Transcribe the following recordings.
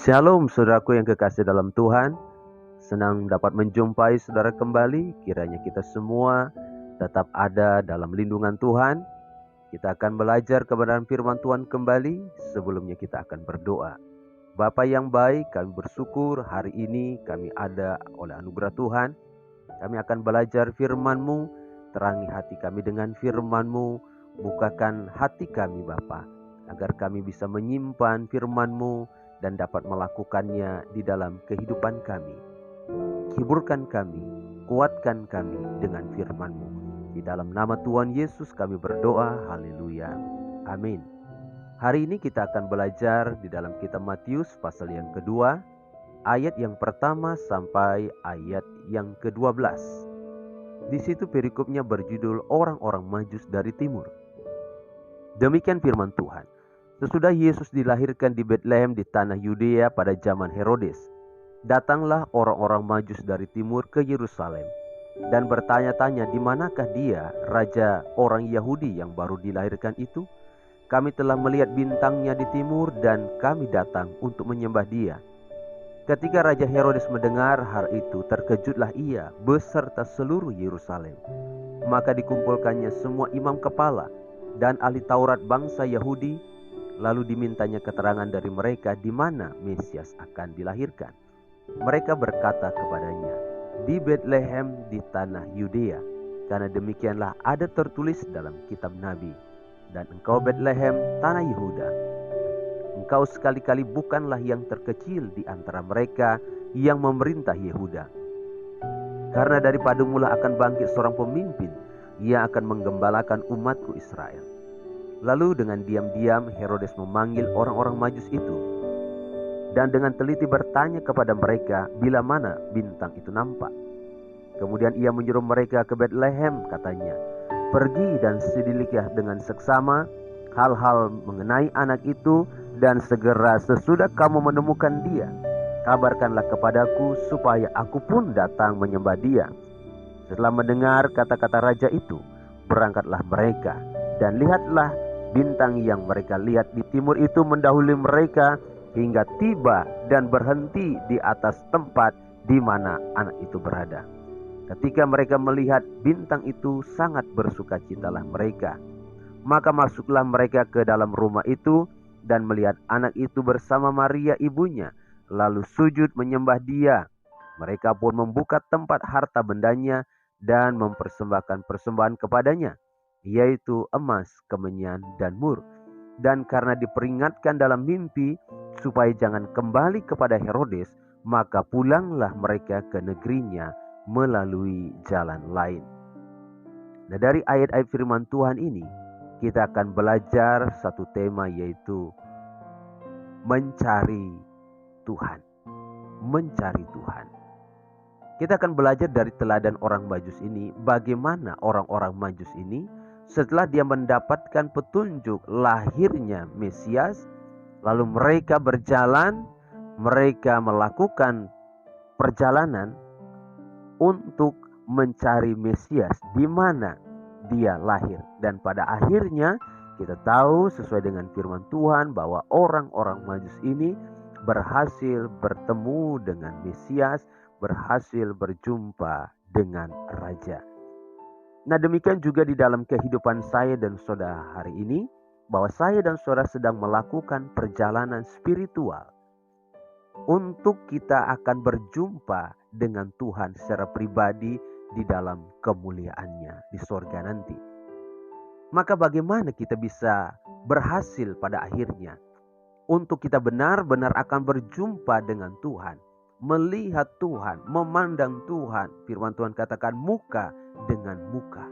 Shalom saudaraku yang kekasih dalam Tuhan. Senang dapat menjumpai saudara kembali. Kiranya kita semua tetap ada dalam lindungan Tuhan. Kita akan belajar kebenaran firman Tuhan kembali. Sebelumnya kita akan berdoa. Bapa yang baik, kami bersyukur hari ini kami ada oleh anugerah Tuhan. Kami akan belajar firman-Mu. Terangi hati kami dengan firman-Mu. Bukakan hati kami Bapa, agar kami bisa menyimpan firman-Mu dan dapat melakukannya di dalam kehidupan kami. Hiburkan kami, kuatkan kami dengan firman-Mu. Di dalam nama Tuhan Yesus kami berdoa, haleluya, amin. Hari ini kita akan belajar di dalam kitab Matius pasal yang kedua, ayat yang pertama sampai ayat yang ke-12. Di situ perikopnya berjudul orang-orang Majus dari timur. Demikian firman Tuhan. Sesudah Yesus dilahirkan di Betlehem di tanah Yudea pada zaman Herodes, datanglah orang-orang Majus dari timur ke Yerusalem dan bertanya-tanya, di manakah dia, raja orang Yahudi yang baru dilahirkan itu? Kami telah melihat bintangnya di timur dan kami datang untuk menyembah dia. Ketika Raja Herodes mendengar hal itu, terkejutlah ia beserta seluruh Yerusalem. Maka dikumpulkannya semua imam kepala dan ahli Taurat bangsa Yahudi. Lalu dimintanya keterangan dari mereka di mana Mesias akan dilahirkan. Mereka berkata kepadanya, di Betlehem di tanah Yudea, karena demikianlah ada tertulis dalam kitab Nabi. Dan engkau Betlehem, tanah Yehuda, engkau sekali-kali bukanlah yang terkecil di antara mereka yang memerintah Yehuda. Karena daripadamu lah akan bangkit seorang pemimpin, ia akan menggembalakan umatku Israel. Lalu dengan diam-diam Herodes memanggil orang-orang Majus itu dan dengan teliti bertanya kepada mereka bila mana bintang itu nampak. Kemudian ia menyuruh mereka ke Betlehem, katanya, pergi dan selidikilah dengan seksama hal-hal mengenai anak itu, dan segera sesudah kamu menemukan dia, kabarkanlah kepadaku supaya aku pun datang menyembah dia. Setelah mendengar kata-kata raja itu, berangkatlah mereka, dan lihatlah bintang yang mereka lihat di timur itu mendahului mereka hingga tiba dan berhenti di atas tempat di mana anak itu berada. Ketika mereka melihat bintang itu, sangat bersukacitalah mereka. Maka masuklah mereka ke dalam rumah itu dan melihat anak itu bersama Maria ibunya, lalu sujud menyembah dia. Mereka pun membuka tempat harta bendanya dan mempersembahkan persembahan kepadanya, yaitu emas, kemenyan, dan mur. Dan karena diperingatkan dalam mimpi supaya jangan kembali kepada Herodes, maka pulanglah mereka ke negerinya melalui jalan lain. Nah, dari ayat-ayat firman Tuhan ini kita akan belajar satu tema, yaitu mencari Tuhan. Mencari Tuhan. Kita akan belajar dari teladan orang Majus ini, bagaimana orang-orang Majus ini setelah dia mendapatkan petunjuk lahirnya Mesias, lalu mereka berjalan, mereka melakukan perjalanan untuk mencari Mesias di mana dia lahir. Dan pada akhirnya kita tahu sesuai dengan firman Tuhan bahwa orang-orang Majus ini berhasil bertemu dengan Mesias, berhasil berjumpa dengan Raja. Nah, demikian juga di dalam kehidupan saya dan saudara hari ini, bahwa saya dan saudara sedang melakukan perjalanan spiritual untuk kita akan berjumpa dengan Tuhan secara pribadi di dalam kemuliaannya di sorga nanti. Maka bagaimana kita bisa berhasil pada akhirnya untuk kita benar-benar akan berjumpa dengan Tuhan, melihat Tuhan, memandang Tuhan. Firman Tuhan katakan muka dengan muka.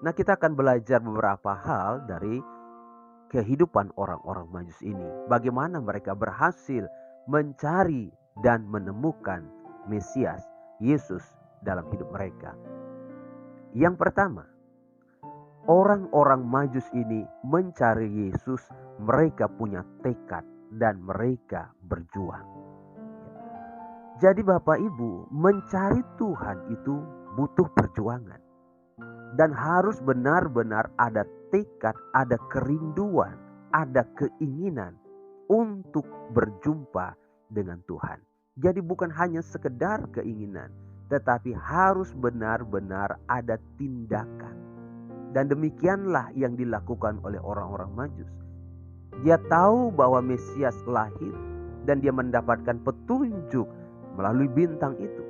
Nah, kita akan belajar beberapa hal dari kehidupan orang-orang Majus ini. Bagaimana mereka berhasil mencari dan menemukan Mesias, Yesus dalam hidup mereka. Yang pertama, orang-orang Majus ini mencari Yesus, mereka punya tekad dan mereka berjuang. Jadi Bapak Ibu, mencari Tuhan itu butuh perjuangan. Dan harus benar-benar ada tekad, ada kerinduan, ada keinginan untuk berjumpa dengan Tuhan. Jadi bukan hanya sekedar keinginan, tetapi harus benar-benar ada tindakan. Dan demikianlah yang dilakukan oleh orang-orang Majus. Dia tahu bahwa Mesias lahir dan dia mendapatkan petunjuk melalui bintang itu.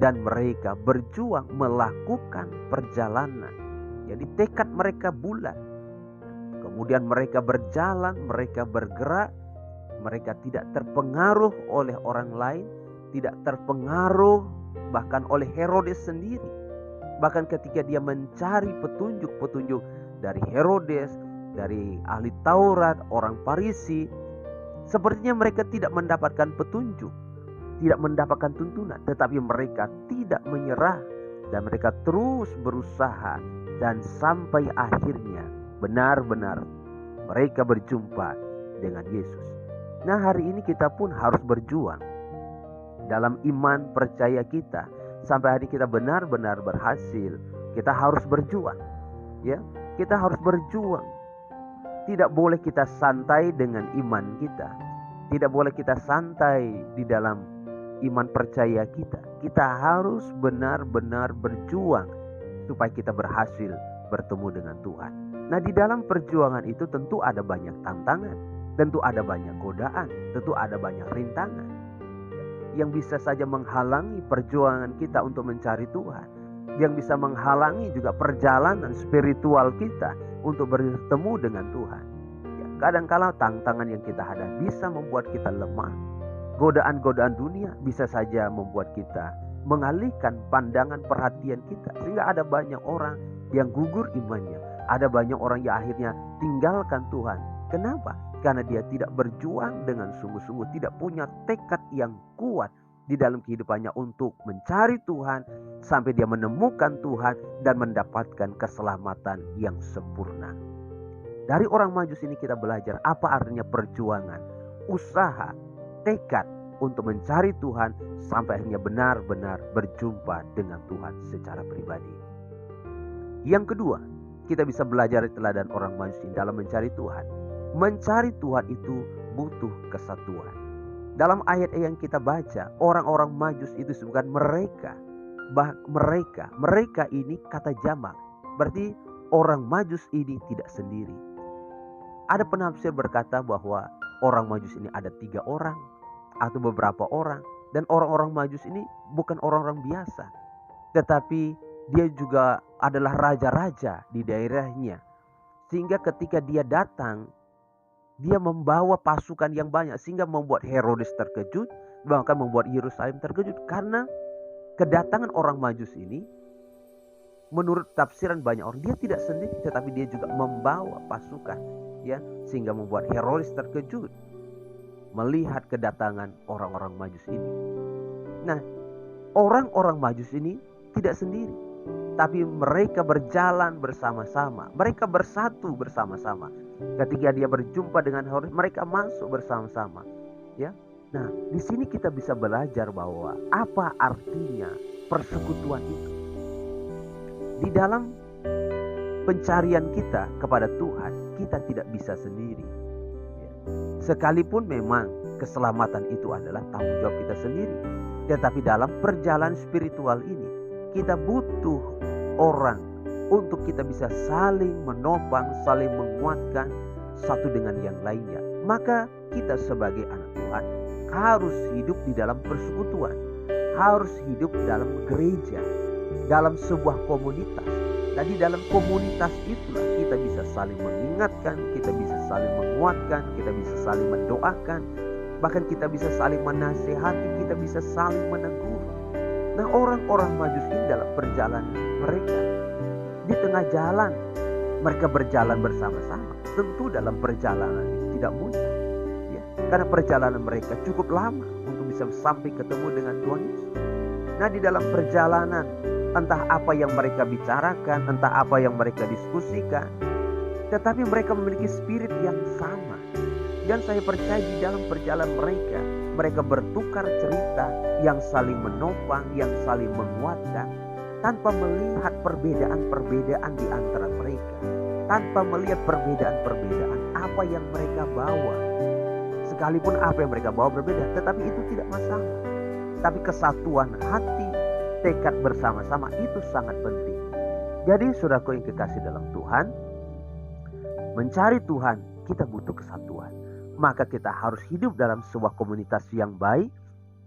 Dan mereka berjuang melakukan perjalanan. Jadi tekad mereka bulat. Kemudian mereka berjalan, mereka bergerak. Mereka tidak terpengaruh oleh orang lain, tidak terpengaruh bahkan oleh Herodes sendiri. Bahkan ketika dia mencari petunjuk-petunjuk dari Herodes, dari ahli Taurat, orang Farisi, sepertinya mereka tidak mendapatkan petunjuk, tidak mendapatkan tuntunan, tetapi mereka tidak menyerah dan mereka terus berusaha dan sampai akhirnya benar-benar mereka berjumpa dengan Yesus. Nah, hari ini kita pun harus berjuang dalam iman percaya kita sampai hari kita benar-benar berhasil. Kita harus berjuang, ya. Kita harus berjuang. Tidak boleh kita santai dengan iman kita. Tidak boleh kita santai di dalam iman percaya kita. Kita harus benar-benar berjuang supaya kita berhasil bertemu dengan Tuhan. Nah, di dalam perjuangan itu tentu ada banyak tantangan. Tentu ada banyak godaan, tentu ada banyak rintangan yang bisa saja menghalangi perjuangan kita untuk mencari Tuhan, yang bisa menghalangi juga perjalanan spiritual kita untuk bertemu dengan Tuhan. Ya, kadang-kala tantangan yang kita hadapi bisa membuat kita lemah. Godaan-godaan dunia bisa saja membuat kita mengalihkan pandangan perhatian kita, sehingga ada banyak orang yang gugur imannya, ada banyak orang yang akhirnya tinggalkan Tuhan. Kenapa? Karena dia tidak berjuang dengan sungguh-sungguh, tidak punya tekad yang kuat di dalam kehidupannya untuk mencari Tuhan sampai dia menemukan Tuhan dan mendapatkan keselamatan yang sempurna. Dari orang Majus ini kita belajar apa artinya perjuangan, usaha, tekad untuk mencari Tuhan sampai akhirnya benar-benar berjumpa dengan Tuhan secara pribadi. Yang kedua, kita bisa belajar teladan orang Majus ini dalam mencari Tuhan. Mencari Tuhan itu butuh kesatuan. Dalam ayat yang kita baca, orang-orang Majus itu disebutkan mereka. Mereka ini kata jamak. Berarti orang Majus ini tidak sendiri. Ada penafsir berkata bahwa orang Majus ini ada 3 orang atau beberapa orang. Dan orang-orang Majus ini bukan orang-orang biasa, tetapi dia juga adalah raja-raja di daerahnya. Sehingga ketika dia datang, dia membawa pasukan yang banyak sehingga membuat Herodes terkejut, bahkan membuat Yerusalem terkejut karena kedatangan orang Majus ini. Menurut tafsiran banyak orang, dia tidak sendiri tetapi dia juga membawa pasukan, ya, sehingga membuat Herodes terkejut melihat kedatangan orang-orang Majus ini. Nah, orang-orang Majus ini tidak sendiri, tapi mereka berjalan bersama-sama, mereka bersatu bersama-sama. Ketika dia berjumpa dengan Herodes, mereka masuk bersama-sama, ya. Nah, di sini kita bisa belajar bahwa apa artinya persekutuan itu. Di dalam pencarian kita kepada Tuhan, kita tidak bisa sendiri. Ya. Sekalipun memang keselamatan itu adalah tanggung jawab kita sendiri, tetapi dalam perjalanan spiritual ini, kita butuh orang untuk kita bisa saling menopang, saling menguatkan satu dengan yang lainnya. Maka kita sebagai anak Tuhan harus hidup di dalam persekutuan, harus hidup dalam gereja, dalam sebuah komunitas. Dan di dalam komunitas itulah kita bisa saling mengingatkan, kita bisa saling menguatkan, kita bisa saling mendoakan, bahkan kita bisa saling menasehati, kita bisa saling menegur. Nah, orang-orang Majus ini dalam perjalanan mereka, di tengah jalan mereka berjalan bersama-sama. Tentu dalam perjalanan itu tidak mudah, ya, karena perjalanan mereka cukup lama untuk bisa sampai ketemu dengan Tuhan Yesus. Nah, di dalam perjalanan entah apa yang mereka bicarakan, entah apa yang mereka diskusikan, tetapi mereka memiliki spirit yang sama. Dan saya percaya di dalam perjalanan mereka bertukar cerita yang saling menopang, yang saling menguatkan, tanpa melihat perbedaan-perbedaan di antara mereka, tanpa melihat perbedaan-perbedaan apa yang mereka bawa. Sekalipun apa yang mereka bawa berbeda, tetapi itu tidak masalah. Tapi kesatuan hati, tekad bersama-sama itu sangat penting. Jadi saudaraku yang kekasih dalam Tuhan, mencari Tuhan kita butuh kesatuan. Maka kita harus hidup dalam sebuah komunitas yang baik,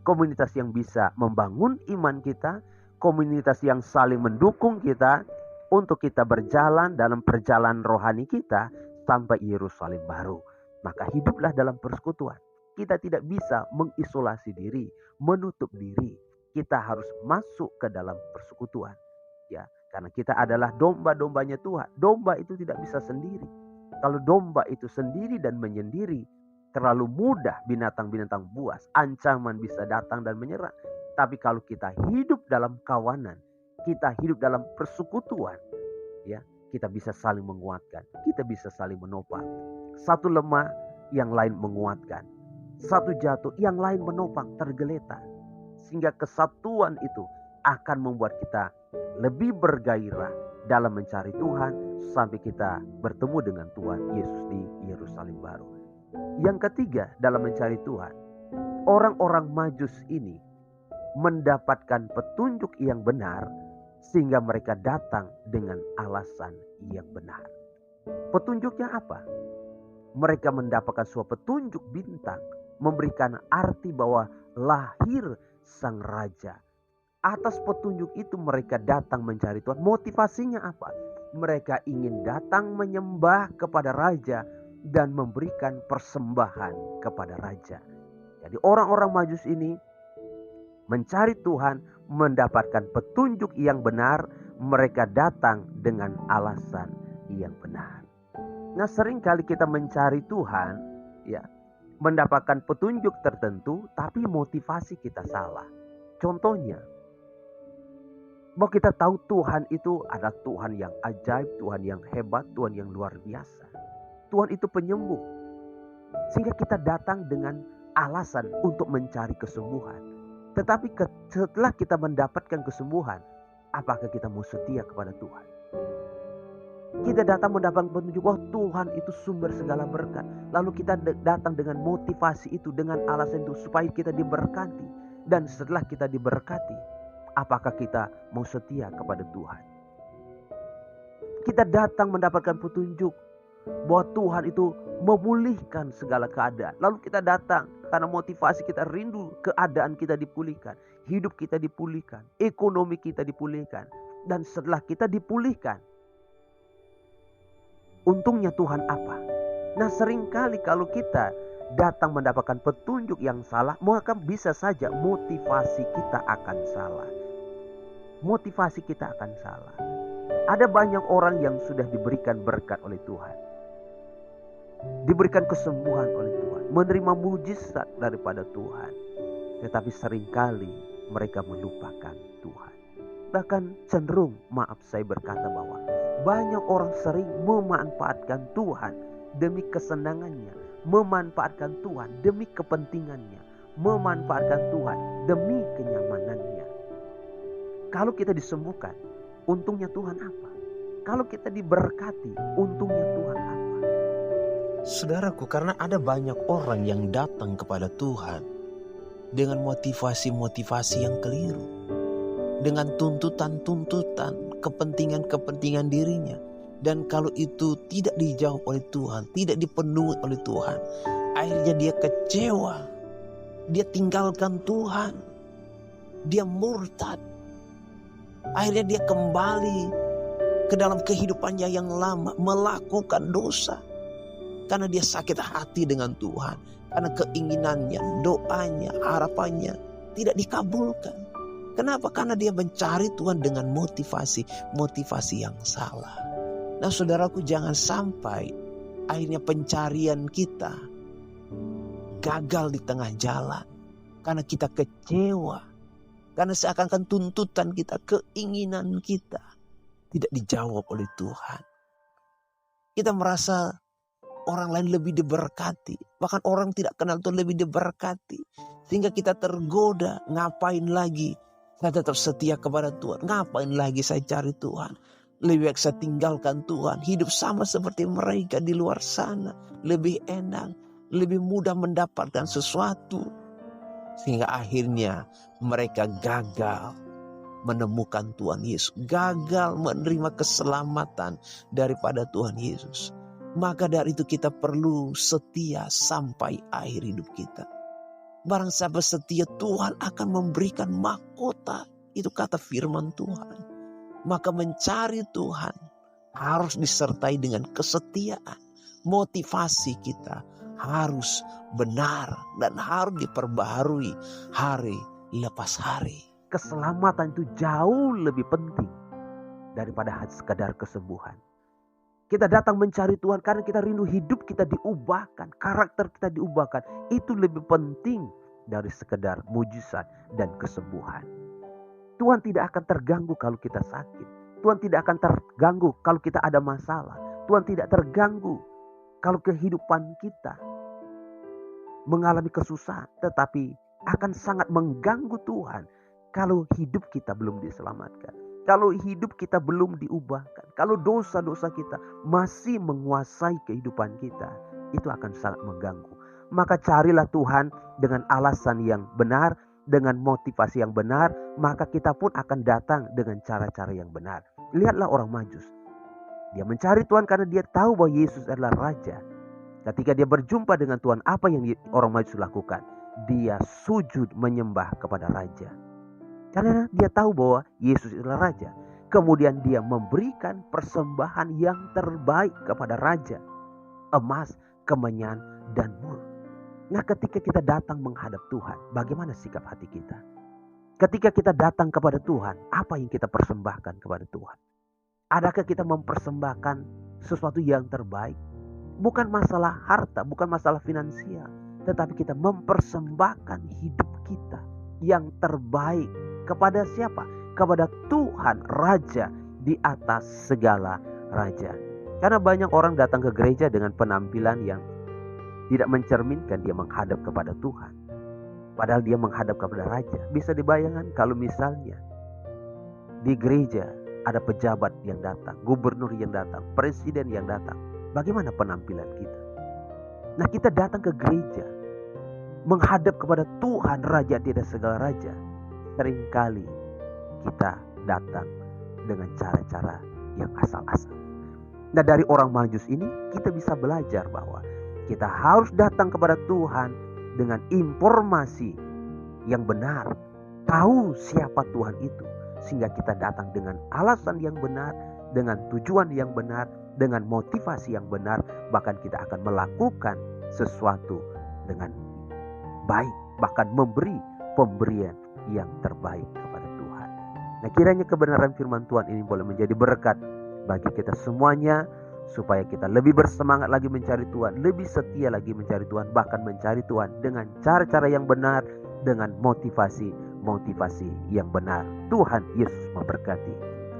komunitas yang bisa membangun iman kita, komunitas yang saling mendukung kita untuk kita berjalan dalam perjalanan rohani kita sampai Yerusalem baru. Maka hiduplah dalam persekutuan. Kita tidak bisa mengisolasi diri, menutup diri. Kita harus masuk ke dalam persekutuan. Ya, karena kita adalah domba-dombanya Tuhan. Domba itu tidak bisa sendiri. Kalau domba itu sendiri dan menyendiri, terlalu mudah binatang-binatang buas. Ancaman bisa datang dan menyerang. Tapi kalau kita hidup dalam kawanan, kita hidup dalam persekutuan, ya, kita bisa saling menguatkan. Kita bisa saling menopang. Satu lemah, yang lain menguatkan. Satu jatuh, yang lain menopang, tergeletak. Sehingga kesatuan itu akan membuat kita lebih bergairah dalam mencari Tuhan sampai kita bertemu dengan Tuhan Yesus di Yerusalem baru. Yang ketiga dalam mencari Tuhan, orang-orang Majus ini mendapatkan petunjuk yang benar sehingga mereka datang dengan alasan yang benar. Petunjuknya apa? Mereka mendapatkan suatu petunjuk bintang, memberikan arti bahwa lahir sang raja. Atas petunjuk itu mereka datang mencari Tuhan. Motivasinya apa? Mereka ingin datang menyembah kepada raja dan memberikan persembahan kepada raja. Jadi orang-orang Majus ini mencari Tuhan, mendapatkan petunjuk yang benar, mereka datang dengan alasan yang benar. Nah, seringkali kita mencari Tuhan, ya, mendapatkan petunjuk tertentu, tapi motivasi kita salah. Contohnya, bahwa kita tahu Tuhan itu adalah Tuhan yang ajaib, Tuhan yang hebat, Tuhan yang luar biasa. Tuhan itu penyembuh. Sehingga kita datang dengan alasan untuk mencari kesembuhan. Tetapi setelah kita mendapatkan kesembuhan, apakah kita mau setia kepada Tuhan? Kita datang mendapatkan petunjuk bahwa Tuhan itu sumber segala berkat. Lalu kita datang dengan motivasi itu, dengan alasan itu supaya kita diberkati. Dan setelah kita diberkati, apakah kita mau setia kepada Tuhan? Kita datang mendapatkan petunjuk bahwa Tuhan itu memulihkan segala keadaan. Lalu kita datang karena motivasi kita rindu keadaan kita dipulihkan. Hidup kita dipulihkan. Ekonomi kita dipulihkan. Dan setelah kita dipulihkan, untungnya Tuhan apa? Nah, seringkali kalau kita datang mendapatkan petunjuk yang salah, maka bisa saja motivasi kita akan salah. Motivasi kita akan salah. Ada banyak orang yang sudah diberikan berkat oleh Tuhan, diberikan kesembuhan oleh Tuhan, menerima mujizat daripada Tuhan. Tetapi seringkali mereka melupakan Tuhan. Bahkan cenderung, maaf saya berkata bahwa banyak orang sering memanfaatkan Tuhan demi kesenangannya, memanfaatkan Tuhan demi kepentingannya, memanfaatkan Tuhan demi kenyamanannya. Kalau kita disembuhkan, untungnya Tuhan apa? Kalau kita diberkati, untungnya Tuhan apa? Saudaraku, karena ada banyak orang yang datang kepada Tuhan dengan motivasi-motivasi yang keliru, dengan tuntutan-tuntutan, kepentingan-kepentingan dirinya. Dan kalau itu tidak dijawab oleh Tuhan, tidak dipenuhi oleh Tuhan, akhirnya dia kecewa, dia tinggalkan Tuhan, dia murtad. Akhirnya dia kembali ke dalam kehidupannya yang lama, melakukan dosa. Karena dia sakit hati dengan Tuhan, karena keinginannya, doanya, harapannya tidak dikabulkan. Kenapa? Karena dia mencari Tuhan dengan motivasi yang salah. Nah, saudaraku, jangan sampai akhirnya pencarian kita gagal di tengah jalan. Karena kita kecewa. Karena seakan-akan tuntutan kita, keinginan kita tidak dijawab oleh Tuhan. Kita merasa orang lain lebih diberkati. Bahkan orang tidak kenal Tuhan lebih diberkati. Sehingga kita tergoda, ngapain lagi saya tetap setia kepada Tuhan. Ngapain lagi saya cari Tuhan. Lebih baik saya tinggalkan Tuhan. Hidup sama seperti mereka di luar sana. Lebih enak. lebih mudah mendapatkan sesuatu. Sehingga akhirnya mereka gagal menemukan Tuhan Yesus, gagal menerima keselamatan daripada Tuhan Yesus. Maka dari itu kita perlu setia sampai akhir hidup kita. Barang siapa setia, Tuhan akan memberikan mahkota. Itu kata firman Tuhan. Maka mencari Tuhan harus disertai dengan kesetiaan. Motivasi kita harus benar dan harus diperbaharui hari lepas hari. Keselamatan itu jauh lebih penting daripada sekadar kesembuhan. Kita datang mencari Tuhan karena kita rindu hidup kita diubahkan, karakter kita diubahkan. Itu lebih penting dari sekedar mujizat dan kesembuhan. Tuhan tidak akan terganggu kalau kita sakit. Tuhan tidak akan terganggu kalau kita ada masalah. Tuhan tidak terganggu kalau kehidupan kita mengalami kesusahan. Tetapi akan sangat mengganggu Tuhan kalau hidup kita belum diselamatkan. Kalau hidup kita belum diubahkan, kalau dosa-dosa kita masih menguasai kehidupan kita, itu akan sangat mengganggu. Maka carilah Tuhan dengan alasan yang benar, dengan motivasi yang benar, maka kita pun akan datang dengan cara-cara yang benar. Lihatlah orang Majus. Dia mencari Tuhan karena dia tahu bahwa Yesus adalah Raja. Ketika dia berjumpa dengan Tuhan, apa yang orang Majus lakukan? Dia sujud menyembah kepada Raja. Karena dia tahu bahwa Yesus adalah Raja. Kemudian dia memberikan persembahan yang terbaik kepada Raja. Emas, kemenyan, dan mur. Nah, ketika kita datang menghadap Tuhan, bagaimana sikap hati kita? Ketika kita datang kepada Tuhan, apa yang kita persembahkan kepada Tuhan? Adakah kita mempersembahkan sesuatu yang terbaik? Bukan masalah harta, bukan masalah finansial. Tetapi kita mempersembahkan hidup kita yang terbaik. Kepada siapa? Kepada Tuhan Raja di atas segala raja. Karena banyak orang datang ke gereja dengan penampilan yang tidak mencerminkan dia menghadap kepada Tuhan. Padahal dia menghadap kepada Raja. Bisa dibayangkan kalau misalnya di gereja ada pejabat yang datang, gubernur yang datang, presiden yang datang. Bagaimana penampilan kita? Nah, kita datang ke gereja menghadap kepada Tuhan Raja di atas segala raja. Seringkali kita datang dengan cara-cara yang asal-asal. Nah, dari orang Majus ini kita bisa belajar bahwa kita harus datang kepada Tuhan dengan informasi yang benar. Tahu siapa Tuhan itu. Sehingga kita datang dengan alasan yang benar, dengan tujuan yang benar, dengan motivasi yang benar. Bahkan kita akan melakukan sesuatu dengan baik. Bahkan memberi pemberian yang terbaik kepada Tuhan. Nah, kiranya kebenaran firman Tuhan ini boleh menjadi berkat bagi kita semuanya, supaya kita lebih bersemangat lagi mencari Tuhan, lebih setia lagi mencari Tuhan, bahkan mencari Tuhan dengan cara-cara yang benar, dengan motivasi yang benar. Tuhan Yesus memberkati.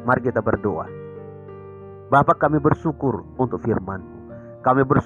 Mari kita berdoa. Bapa, kami bersyukur untuk firman-Mu. Kami bersyukur